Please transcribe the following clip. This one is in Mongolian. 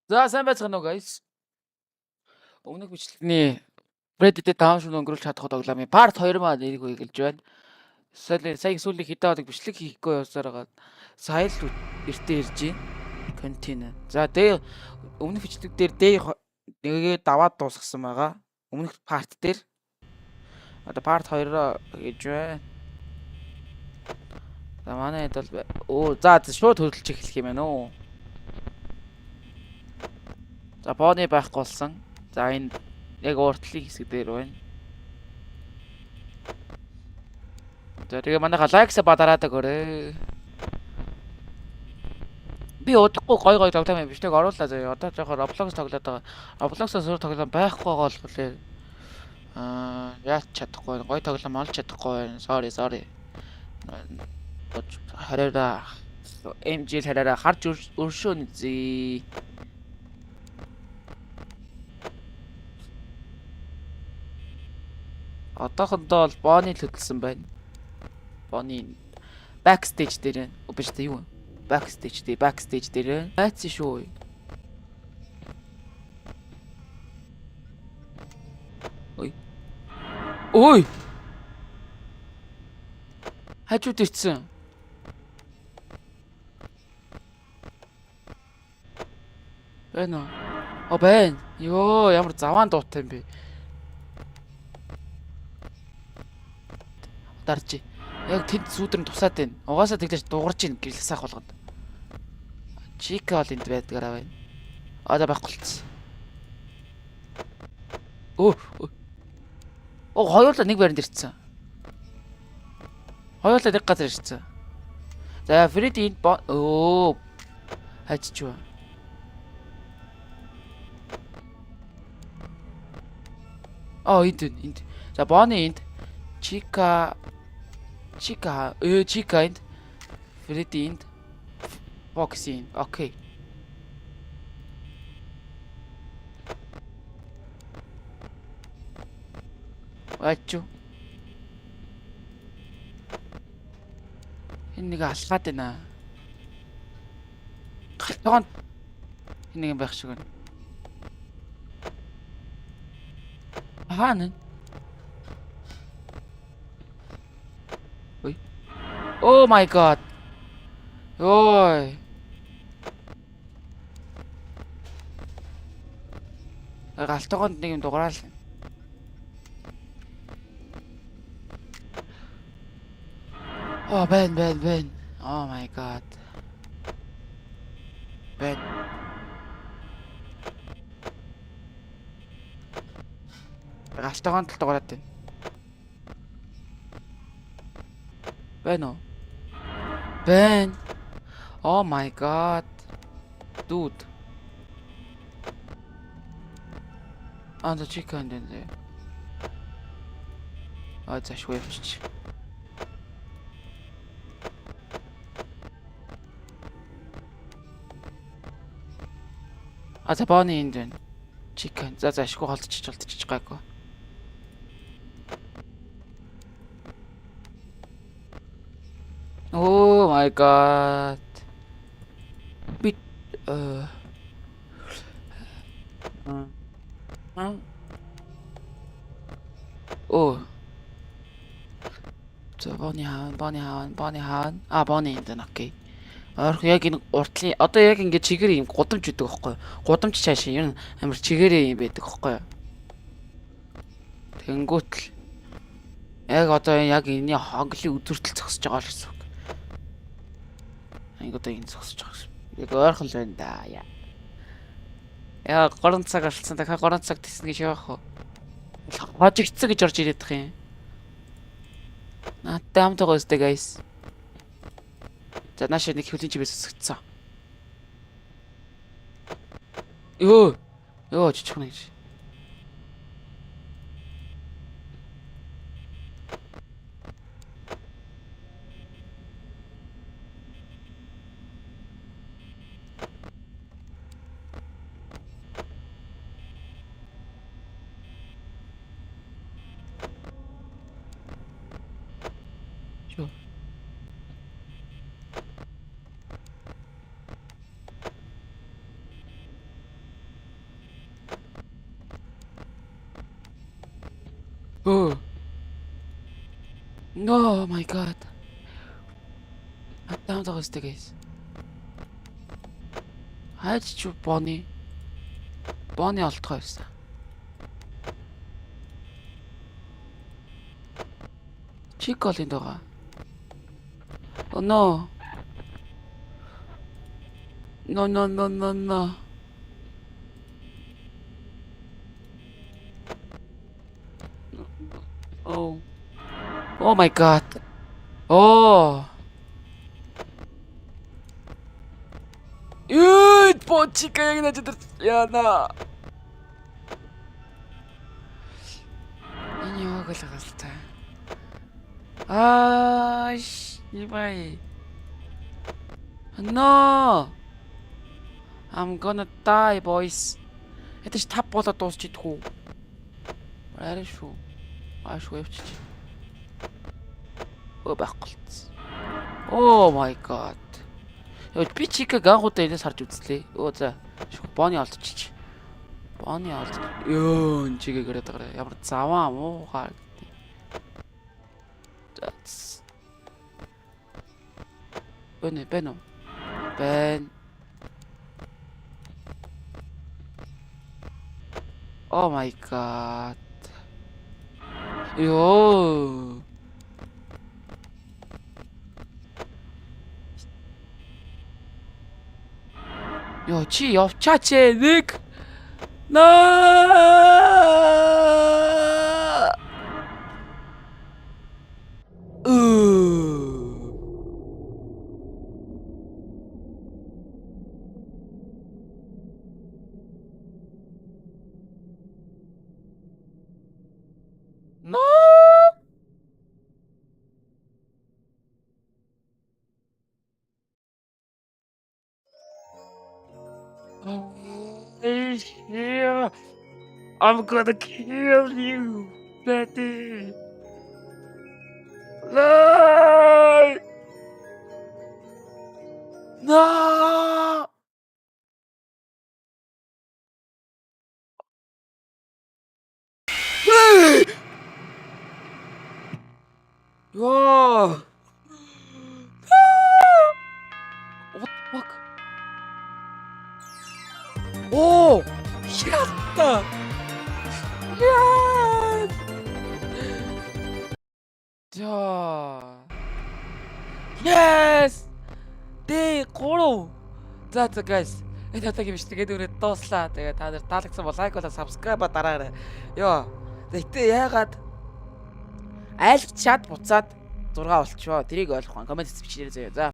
За сайн байцгаана уу guys. Өмнөх бичлэгний Reddit-д 5 шөнө өнгөрүүлж чадах тоглоомын part 2 маань нэрийг хэлж байна. Сая сүүлийн хэдэн хоног бичлэг хийхгүй явсаар байгаа. Сая л эртээ ирж байна. Continue. За өмнөх бичлэг дээр нэгээ даваад дуусгасан байгаа. Өмнөх part дээр одоо part 2-оо хийж байна. За манай хэд бол за шууд хөрөлж эхлэх юм байна уу? За бооны байхгүй болсон. За энэ яг уртлын хэсэг дээр байна. За тэгээ манайха лайкса бадараад өгөөрэй. Би удахгүй гой тоглоом юм биш нэг оруулаа заяа. Одоо жоохон Roblox тоглоод байгаа. Roblox-аас өөр тоглоом байхгүй байгаа болохоор яач чадахгүй. Гой тоглоом олж чадахгүй. Sorry. Хараараа MJ хараараа харж өршөөн зээ. Одоохондоо бол Бооны л хөдөлсөн байна. Бооны backstage дээр биш та юу? Backstage дээр байц шүү. Ой. Хажууд ирсэн. Байна уу? Байна. Йоо, ямар заваан дуутай юм бэ? Дарж. Яг тэнд сүүдэр нь тусаад байна. Угаасаа тэглэж дуурж ийн гэрэл саах болгоно. Чика бол энд байдгаараа байна. Одоо байхгүй болцсон. Хоёулаа нэг байранд ирсэн. Хоёулаа нэг газар ирсэн. За Фредди энд хайчч ба. Энд. За Бооны энд. Чика энд. Фредди энд. Фокси. Окей. Ачу. Энэ нэг алхаад байна. Галтгоонд энэ нэг байх шиг байна. Хаана? Oh my god. Ой. Галтгоонд нэг юм дугаараа л. Бэн. Oh my god. Бэн. Галтгоонд л дугаараад байна. Бэн үү? Бэн. Oh my god. Dude. The chicken in there. За швэвч. За Бооны энд байна. Chicken. За ашгүй холдчих гайгүй. Oh my god. Bit За Бооны хаан. Бооны энд байна. Окей. Орох яг энэ уртлын одоо яг ингэ чигээр юм гудамж үүдэг байхгүй. Гудамж цаашаа ер нь амар чигээрээ юм байдаг байхгүй. Тэнгүүтэл яг одоо яг энэ хоглын үзүртэл зогсож байгаа л гэсэн үг. Одоо энэ зогсож байгаа юм. Яг ойрхон л байна да. Яа 3 цаг алцсан. Дахиад 3 цаг тэснэ гэж явах уу? Хожигдсан гэж орж ирээд байгаа юм. Надтай хамтаа гоостэй guys. За наашаа нэг хөлийн чивээс өсгцсэн. Йоо чичгнэ гэж. Oh. No, my God. Атаам зогстой guys. Хайж ч Бонни олдгоо байсан. Чиколинд байгаа. Oh no. No. Oh. Oh my God. Oh. Почика яг надад яана. Энэ яг л галтай. Ибай. No. I'm gonna die, boys. Это ж тав болоод дуусчих уу? Арай шүү. Аашгүй явчих. Байхгүй. Oh my God. Би чика гангуудаа энэс харж үзлээ. За. Бонни олдчих. Ёо, чигээ гэрээд байгаа. Ямар заваа муухай. Бэн. Oh my God. Ёо. Ёо, чи явчаач нэг. На. No. Yeah. I'm gonna kill you, Betty. No. Whoa. What the fuck? Oh! Yatta! Yes! Yes! Дээ 3. За guys. Энэ удаагийн бичлэгээ дөрөв дууслаа. Тэгээ та нар таалагдсан бол лайк болоо subscribe дараарай. Йоо. Гэтэ яагаад айлч чад буцаад 6 болчихоо. Тэрийг ойлгох коммент бичээрэй заяа. За.